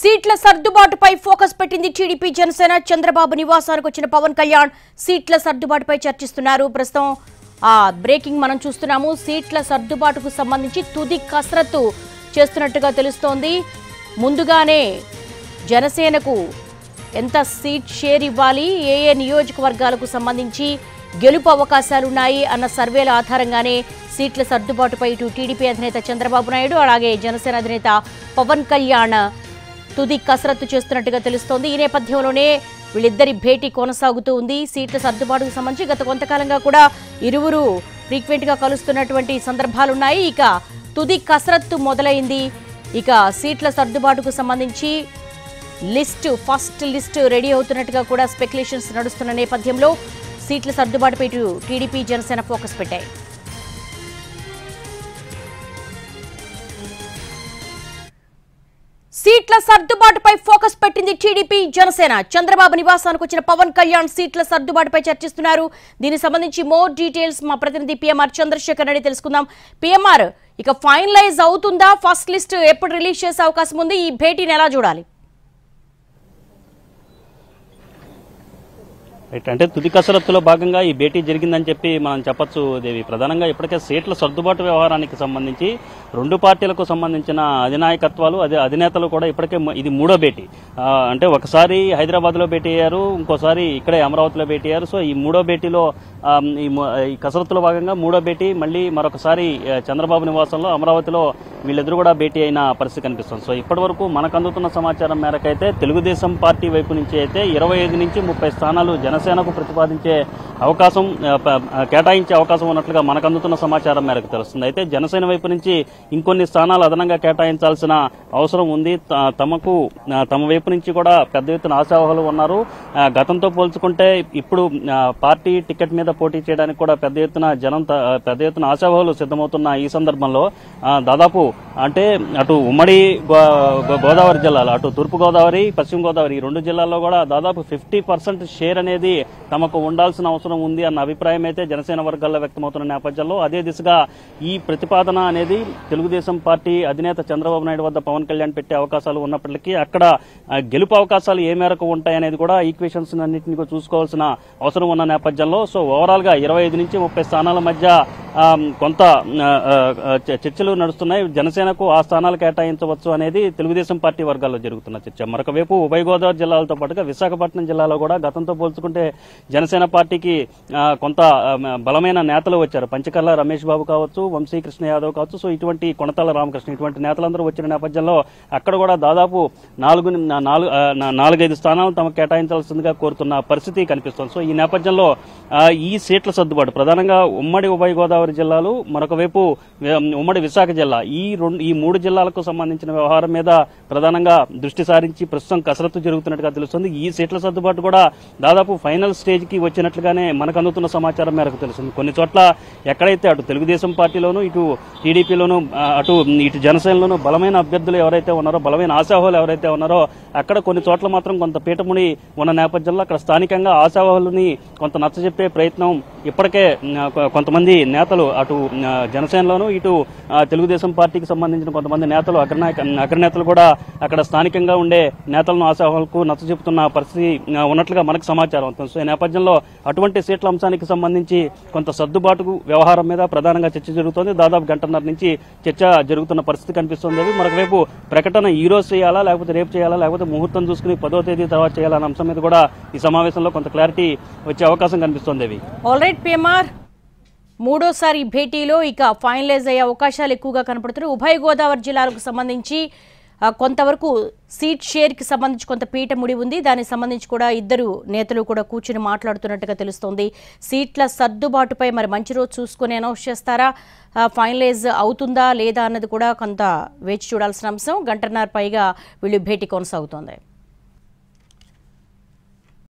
సీట్ల సర్దుబాటుపై ఫోకస్ పెట్టింది టీడీపీ జనసేన. చంద్రబాబు నివాసానికి వచ్చిన పవన్ కళ్యాణ్ సీట్ల సర్దుబాటుపై చర్చిస్తున్నారు. ప్రస్తుతం బ్రేకింగ్ మనం చూస్తున్నాము. సీట్ల సర్దుబాటుకు సంబంధించి తుది కసరత్తు చేస్తున్నట్టుగా తెలుస్తోంది. ముందుగానే జనసేనకు ఎంత సీట్ షేర్ ఇవ్వాలి, ఏ ఏ నియోజకవర్గాలకు సంబంధించి గెలుపు అవకాశాలున్నాయి అన్న సర్వేల ఆధారంగానే సీట్ల సర్దుబాటుపై ఇటు టీడీపీ అధినేత చంద్రబాబు నాయుడు అలాగే జనసేన అధినేత పవన్ కళ్యాణ్ తుది కసరత్తు చేస్తున్నట్టుగా తెలుస్తోంది. ఈ నేపథ్యంలోనే వీళ్ళిద్దరి భేటీ కొనసాగుతూ ఉంది. సీట్ల సర్దుబాటుకు సంబంధించి గత కొంతకాలంగా కూడా ఇరువురు ఫ్రీక్వెంట్ గా కలుస్తున్నటువంటి సందర్భాలున్నాయి. ఇక తుది కసరత్తు మొదలైంది. ఇక సీట్ల సర్దుబాటుకు సంబంధించి ఫస్ట్ లిస్ట్ రెడీ అవుతున్నట్టుగా కూడా స్పెక్యులేషన్స్ నడుస్తున్న నేపథ్యంలో సీట్ల సర్దుబాటుపై ఇటు టీడీపీ జనసేన ఫోకస్ పెట్టాయి. సీట్ల సర్దుబాటుపై ఫోకస్ పెట్టింది టీడీపీ జనసేన. చంద్రబాబు నివాసానికి వచ్చిన పవన్ కళ్యాణ్ సీట్ల సర్దుబాటుపై చర్చిస్తున్నారు. దీనికి సంబంధించి మోర్ డీటెయిల్స్ మా ప్రతినిధి పిఎంఆర్ చంద్రశేఖర్ రెడ్డి తెలుసుకుందాం. పిఎంఆర్, ఇక ఫైనలైజ్ అవుతుందా? ఫస్ట్ లిస్ట్ ఎప్పుడు రిలీజ్ చేసే అవకాశం ఉంది? ఈ భేటీని ఎలా చూడాలి? అంటే తుది కసరత్తులో భాగంగా ఈ భేటీ జరిగిందని చెప్పి మనం చెప్పొచ్చు దేవి. ప్రధానంగా ఇప్పటికే సీట్ల సర్దుబాటు వ్యవహారానికి సంబంధించి రెండు పార్టీలకు సంబంధించిన అధినాయకత్వాలు అధినేతలు కూడా ఇప్పటికే ఇది మూడో భేటీ. అంటే ఒకసారి హైదరాబాద్లో భేటీ అయ్యారు, ఇంకోసారి ఇక్కడే అమరావతిలో భేటీ అయ్యారు. సో ఈ మూడో భేటీలో ఈ కసరత్తులో భాగంగా మూడో భేటీ మళ్ళీ మరొకసారి చంద్రబాబు నివాసంలో అమరావతిలో వీళ్ళిద్దరూ కూడా భేటీ అయిన పరిస్థితి కనిపిస్తుంది. సో ఇప్పటి వరకు మనకు అందుతున్న సమాచారం మేరకైతే తెలుగుదేశం పార్టీ వైపు నుంచి అయితే 25 నుంచి 30 స్థానాలు జనసేనకు ప్రతిపాదించే అవకాశం కేటాయించే అవకాశం ఉన్నట్లుగా మనకు అందుతున్న సమాచారం మేరకు తెలుస్తుంది. అయితే జనసేన వైపు నుంచి ఇంకొన్ని స్థానాలు అదనంగా కేటాయించాల్సిన అవసరం ఉంది. తమ వైపు నుంచి కూడా పెద్ద ఎత్తున ఆశావాహులు ఉన్నారు. గతంతో పోల్చుకుంటే ఇప్పుడు పార్టీ టికెట్ మీద పోటీ చేయడానికి కూడా పెద్ద ఎత్తున ఆశావాహులు సిద్ధమవుతున్న ఈ సందర్భంలో దాదాపు అంటే అటు ఉమ్మడి గోదావరి జిల్లాలో, అటు తూర్పు గోదావరి, పశ్చిమ గోదావరి ఈ రెండు జిల్లాల్లో కూడా దాదాపు 50% షేర్ అనేది తమకు ఉండాల్సిన అవసరం ఉంది అన్న అభిప్రాయం అయితే జనసేన వర్గాల్లో వ్యక్తమవుతున్న నేపథ్యంలో అదే దిశగా ఈ ప్రతిపాదన అనేది తెలుగుదేశం పార్టీ అధినేత చంద్రబాబు నాయుడు వద్ద పవన్ కళ్యాణ్ పెట్టే అవకాశాలు ఉన్నప్పటికీ అక్కడ గెలుపు అవకాశాలు ఏ మేరకు ఉంటాయనేది కూడా ఈక్వేషన్స్ అన్నింటినీ చూసుకోవాల్సిన అవసరం ఉన్న నేపథ్యంలో సో ఓవరాల్ గా 25 నుంచి 30 స్థానాల మధ్య కొంత చర్చలు నడుస్తున్నాయి. జనసేనకు ఆ స్థానాలు కేటాయించవచ్చు అనేది తెలుగుదేశం పార్టీ వర్గాల్లో జరుగుతున్న చర్చ. మరొక వైపు ఉభయ గోదావరి జిల్లాలతో పాటుగా విశాఖపట్నం జిల్లాలో కూడా గతంతో పోల్చుకుంటే జనసేన పార్టీకి కొంత బలమైన నేతలు వచ్చారు. పంచకర్ల రమేష్ బాబు కావచ్చు, వంశీకృష్ణ యాదవ్ కావచ్చు, సో ఇటువంటి కొనతాల రామకృష్ణ ఇటువంటి నేతలందరూ వచ్చిన నేపథ్యంలో అక్కడ కూడా దాదాపు 4-5 స్థానాలు తమకు కేటాయించాల్సిందిగా కోరుతున్న పరిస్థితి కనిపిస్తోంది. సో ఈ నేపథ్యంలో ఈ సీట్ల సర్దుబాటు ప్రధానంగా ఉమ్మడి ఉభయ గోదావరి జిల్లాలు, మరొక వైపు ఉమ్మడి విశాఖ జిల్లా ఈ మూడు జిల్లాలకు సంబంధించిన వ్యవహారం మీద ప్రధానంగా దృష్టి సారించి ప్రస్తుతం కసరత్తు జరుగుతున్నట్టుగా తెలుస్తుంది. ఈ సీట్ల సర్దుబాటు కూడా దాదాపు ఫైనల్ స్టేజ్ కి వచ్చినట్లుగానే మనకు అందుతున్న సమాచారం మేరకు తెలుస్తుంది. కొన్ని చోట్ల ఎక్కడైతే అటు తెలుగుదేశం పార్టీలోను, ఇటు టీడీపీలోను, ఇటు జనసేనలోను బలమైన అభ్యర్థులు ఎవరైతే ఉన్నారో, బలమైన ఆశావాహులు ఎవరైతే ఉన్నారో అక్కడ కొన్ని చోట్ల మాత్రం కొంత పీఠముడి ఉన్న నేపథ్యంలో అక్కడ స్థానికంగా ఆశావాహులని కొంత నచ్చజెప్పే ప్రయత్నం ఇప్పటికే కొంతమంది నేతలు అటు జనసేనలోను, ఇటు తెలుగుదేశం పార్టీకి సంబంధించిన కొంతమంది నేతలు అగ్రనేతలు కూడా అక్కడ స్థానికంగా ఉండే నేతలను ఆశావాహులకు నచ్చజెప్పుతున్న పరిస్థితి ఉన్నట్లుగా మనకు సమాచారం అవుతుంది. సో ఈ నేపథ్యంలో అటువంటి సీట్ల అంశానికి సంబంధించి కొంత సర్దుబాటు వ్యవహారం మీద ప్రధానంగా చర్చ జరుగుతోంది. దాదాపు గంటన్నర నుంచి చర్చ జరుగుతున్న పరిస్థితి కనిపిస్తోంది. మరొకవైపు ప్రకటన ఈ రోజు చేయాలా, లేకపోతే రేపు చేయాలా, లేకపోతే ముహూర్తం చూసుకుని 10వ తేదీ తర్వాత చేయాలన్న అంశం మీద కూడా ఈ సమావేశంలో కొంత క్లారిటీ వచ్చే అవకాశం కనిపిస్తోంది. ఆల్రైట్ పిఎంఆర్, మూడోసారి భేటీలో ఇక ఫైనలైజ్ అయ్యే అవకాశాలు ఎక్కువగా కనపడుతున్నాయి. ఉభయ గోదావరి జిల్లాలకు సంబంధించి కొంతవరకు సీట్ షేర్ కి సంబంధించి కొంత పీట ముడి ఉంది. దానికి సంబంధించి కూడా ఇద్దరు నేతలు కూడా కూర్చుని మాట్లాడుతున్నట్టుగా తెలుస్తోంది. సీట్ల సర్దుబాటుపై మరి మంచి రోజు చూసుకుని అనౌన్స్ చేస్తారా, ఫైనలైజ్ అవుతుందా లేదా అన్నది కూడా కొంత వేచి చూడాల్సిన అంశం. గంటన్నర పైగా వీళ్ళు భేటీ కొనసాగుతోంది.